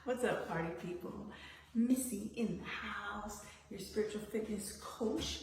What's up, party people? Missy in the house, your spiritual fitness coach,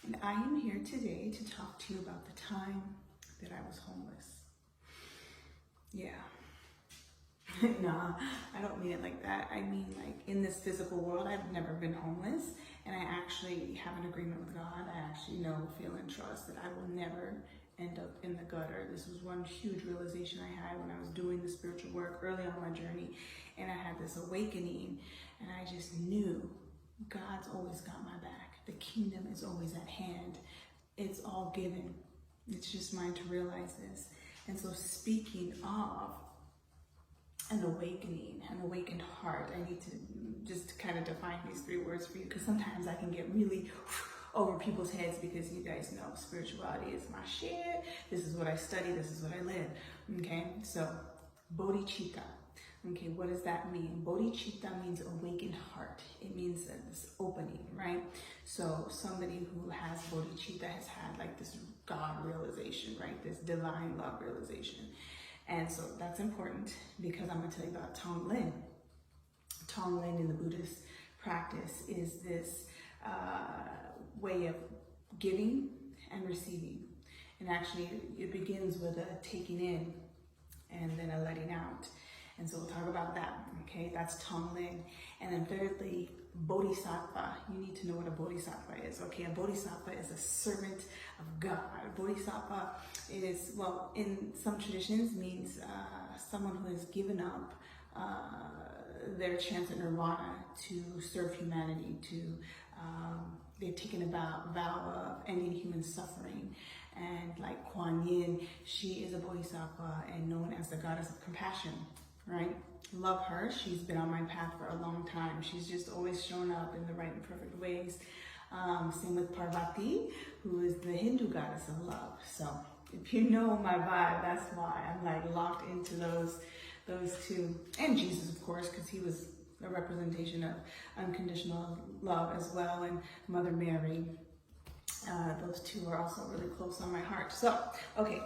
and I am here today to talk to you about the time that I was homeless. Yeah. Nah, I don't mean it like that. I mean, like, in this physical world, I've never been homeless, and I actually have an agreement with God. I actually know, feel, and trust that I will never end up in the gutter. This was one huge realization I had when I was doing the spiritual work early on my journey, and I had this awakening, and I just knew God's always got my back. The kingdom is always at hand. It's all given. It's just mine to realize this. And so, speaking of an awakening, an awakened heart, I need to just kind of define these three words for you, because sometimes I can get really over people's heads, because you guys know spirituality is my shit. This is what I study. This is what I live. Okay, so Bodhicitta. Okay, what does that mean? Bodhicitta means awakened heart. It means this opening, right? So somebody who has Bodhicitta has had like this God realization, right? This divine love realization. And so that's important, because I'm going to tell you about Tonglen. Tonglen in the Buddhist practice is this way of giving and receiving. And actually, it begins with a taking in and then a letting out. And so we'll talk about that, okay? That's Tonglen. And then thirdly, Bodhisattva. You need to know what a Bodhisattva is, okay? A Bodhisattva is a servant of God. A Bodhisattva is, well, in some traditions means someone who has given up their chance at nirvana to serve humanity, they've taken a vow of ending human suffering. And like Kuan Yin, she is a Bodhisattva and known as the goddess of compassion, right? Love her. She's been on my path for a long time. She's just always shown up in the right and perfect ways. Same with Parvati, who is the Hindu goddess of love. So if you know my vibe, that's why I'm like locked into those two. And Jesus, of course, because he was a representation of unconditional love as well, and Mother Mary. Those two are also really close on my heart. So, okay,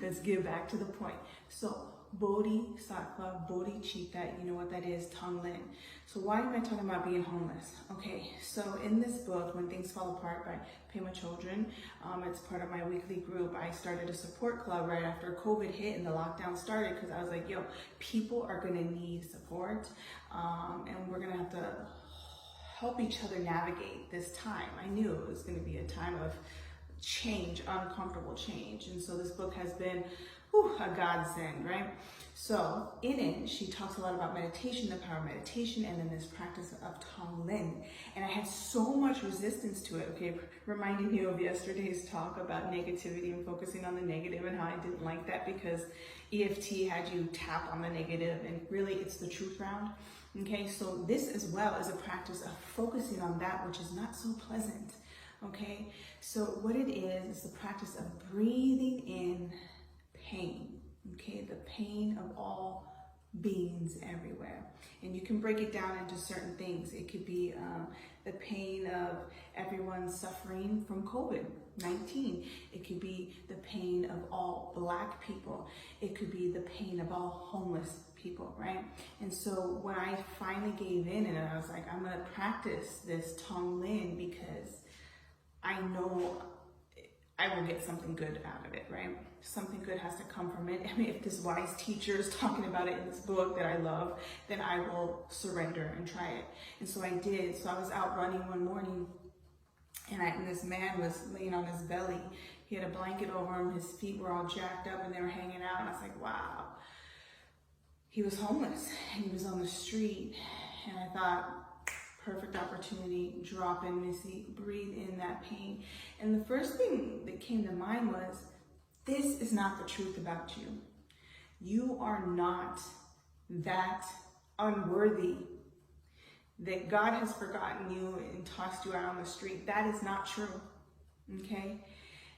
let's get back to the point. So, Bodhisattva, Bodhicitta, you know what that is, Tonglen. So why am I talking about being homeless? Okay, so in this book, When Things Fall Apart by Pema Chodron, it's part of my weekly group. I started a support club right after COVID hit and the lockdown started, because I was like, yo, people are gonna need support, and we're gonna have to help each other navigate this time. I knew it was gonna be a time of change, uncomfortable change. And so this book has been a godsend, right? So in it, she talks a lot about meditation, the power of meditation, and then this practice of Tonglen. And I had so much resistance to it, okay? Reminding you of yesterday's talk about negativity and focusing on the negative, and how I didn't like that because EFT had you tap on the negative, and really it's the truth round. Okay, so this as well is a practice of focusing on that which is not so pleasant. Okay, so what it is the practice of breathing in pain. Okay, the pain of all beings everywhere. And you can break it down into certain things. It could be the pain of everyone suffering from COVID-19. It could be the pain of all Black people. It could be the pain of all homeless people, right? And so when I finally gave in and I was like, I'm gonna practice this Tonglen because I know I will get something good out of it, right? Something good has to come from it. I mean, if this wise teacher is talking about it in this book that I love, then I will surrender and try it. And so I did. So I was out running one morning, and this man was laying on his belly. He had a blanket over him. His feet were all jacked up and they were hanging out. And I was like, wow. He was homeless and he was on the street. And I thought, perfect opportunity, drop in, Missy, breathe in that pain. And the first thing that came to mind was, this is not the truth about you. You are not that unworthy that God has forgotten you and tossed you out on the street. That is not true, okay?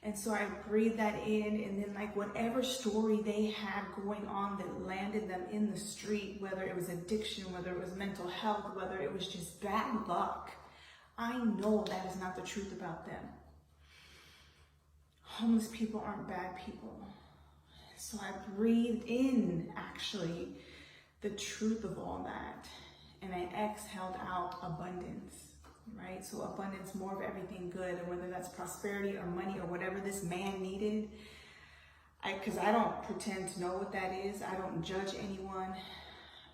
And so I breathed that in, and then like whatever story they had going on that landed them in the street, whether it was addiction, whether it was mental health, whether it was just bad luck, I know that is not the truth about them. Homeless people aren't bad people. So I breathed in, actually, the truth of all that, and I exhaled out abundance, right? So abundance, more of everything good, and whether that's prosperity or money or whatever this man needed, because I don't pretend to know what that is. I don't judge anyone.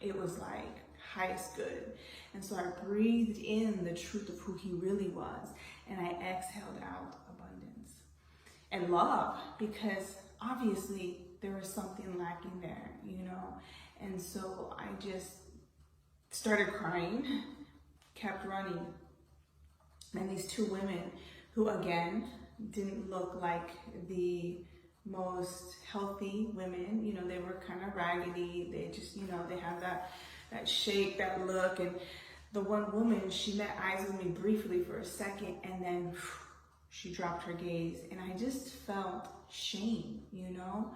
It was like highest good. And so I breathed in the truth of who he really was, and I exhaled out abundance and love, because obviously there was something lacking there, you know? And so I just started crying, kept running. And these two women who, again, didn't look like the most healthy women, you know, they were kind of raggedy. They just, you know, they had that shape, that look. And the one woman, she met eyes with me briefly for a second, and then she dropped her gaze, and I just felt shame, you know?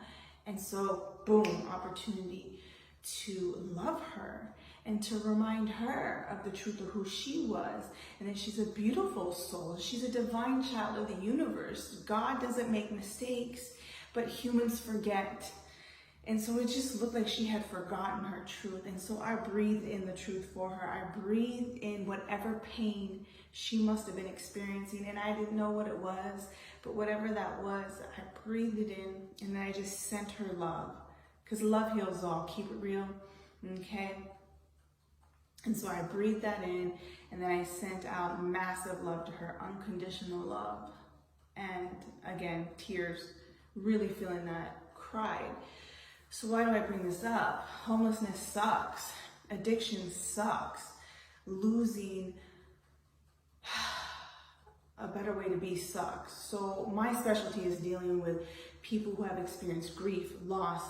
And so, boom, opportunity to love her and to remind her of the truth of who she was, and that she's a beautiful soul. She's a divine child of the universe. God doesn't make mistakes, but humans forget. And so it just looked like she had forgotten her truth. And so I breathed in the truth for her. I breathed in whatever pain she must have been experiencing. And I didn't know what it was, but whatever that was, I breathed it in, and then I just sent her love. Because love heals all. Keep it real, okay? And so I breathed that in, and then I sent out massive love to her, unconditional love. And again, tears, really feeling that, cried. So why do I bring this up? Homelessness sucks. Addiction sucks. Losing a better way to be sucks. So my specialty is dealing with people who have experienced grief, loss,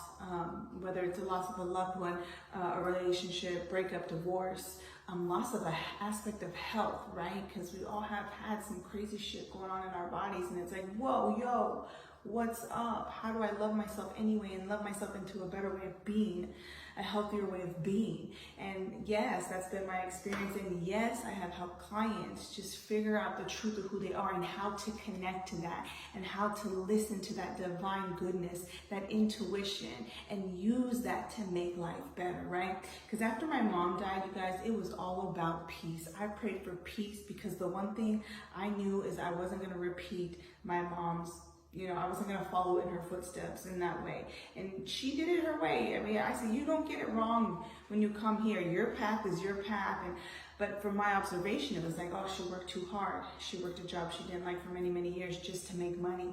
whether it's a loss of a loved one, a relationship, breakup, divorce, loss of an aspect of health, right? Because we all have had some crazy shit going on in our bodies, and it's like, whoa, yo, what's up? How do I love myself anyway and love myself into a better way of being, a healthier way of being? And yes, that's been my experience. And yes, I have helped clients just figure out the truth of who they are and how to connect to that, and how to listen to that divine goodness, that intuition, and use that to make life better, right? Because after my mom died, you guys, it was all about peace. I prayed for peace, because the one thing I knew is I wasn't going to repeat my mom's, you know, I wasn't going to follow in her footsteps in that way. And she did it her way. I mean, I said, you don't get it wrong when you come here. Your path is your path. But from my observation, it was like, oh, she worked too hard. She worked a job she didn't like for many, many years just to make money,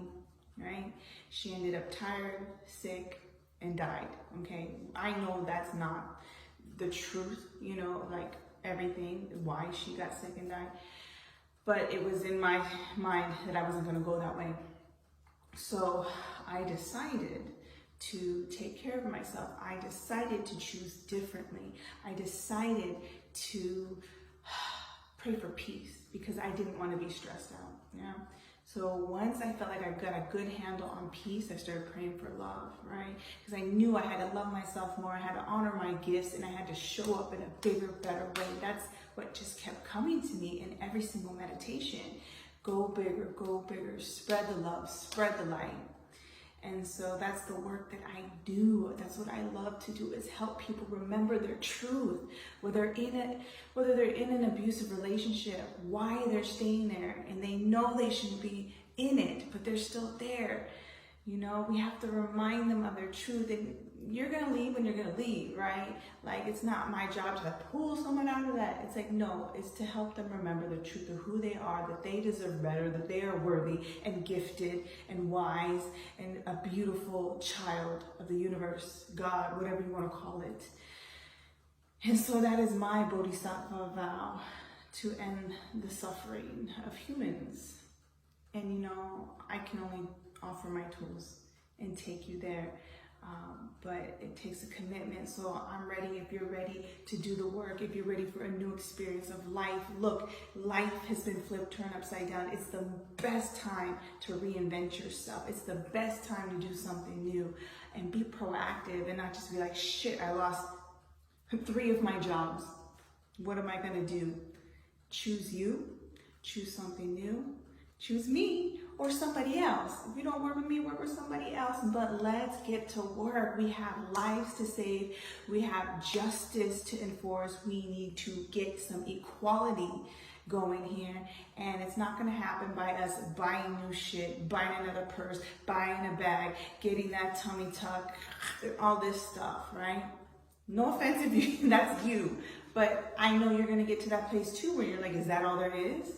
right? She ended up tired, sick, and died, okay? I know that's not the truth, you know, like everything, why she got sick and died. But it was in my mind that I wasn't going to go that way. So I decided to take care of myself. I decided to choose differently. I decided to pray for peace, because I didn't want to be stressed out. Yeah. So once I felt like I got a good handle on peace, I started praying for love, right? Because I knew I had to love myself more. I had to honor my gifts, and I had to show up in a bigger, better way. That's what just kept coming to me in every single meditation. Go bigger, spread the love, spread the light. And so that's the work that I do. That's what I love to do, is help people remember their truth, whether they're in an abusive relationship, why they're staying there, and they know they shouldn't be in it, but they're still there. You know, we have to remind them of their truth. And you're going to leave when you're going to leave, right? Like, it's not my job to pull someone out of that. It's like, no, it's to help them remember the truth of who they are, that they deserve better, that they are worthy and gifted and wise and a beautiful child of the universe, God, whatever you want to call it. And so that is my Bodhisattva vow, to end the suffering of humans. And, you know, I can only offer my tools and take you there. But it takes a commitment. So I'm ready if you're ready to do the work, if you're ready for a new experience of life. Look, life has been flipped, turned upside down. It's the best time to reinvent yourself. It's the best time to do something new and be proactive, and not just be like, shit, I lost 3 of my jobs. What am I going to do? Choose you, choose something new, choose me, or somebody else. If you don't work with me, work with somebody else, but let's get to work. We have lives to save. We have justice to enforce. We need to get some equality going here, and it's not going to happen by us buying new shit, buying another purse, buying a bag, getting that tummy tuck, all this stuff, right? No offense if you, that's you, but I know you're going to get to that place too where you're like, is that all there is?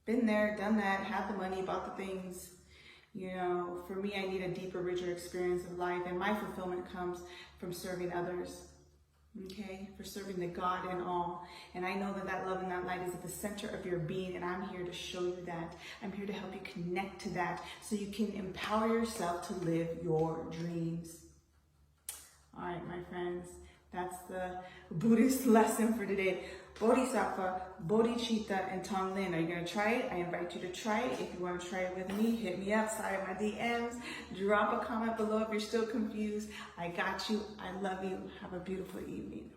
Been there, done that, had the money, bought the things. You know, for me, I need a deeper, richer experience of life, and my fulfillment comes from serving others. Okay, for serving the God in all. And I know that that love and that light is at the center of your being, and I'm here to show you that. I'm here to help you connect to that so you can empower yourself to live your dreams. All right, my friends, that's the Buddhist lesson for today. Bodhisattva, Bodhicitta, and Tonglen. Are you going to try it? I invite you to try it. If you want to try it with me, hit me up, slide in my DMs, drop a comment below if you're still confused. I got you. I love you. Have a beautiful evening.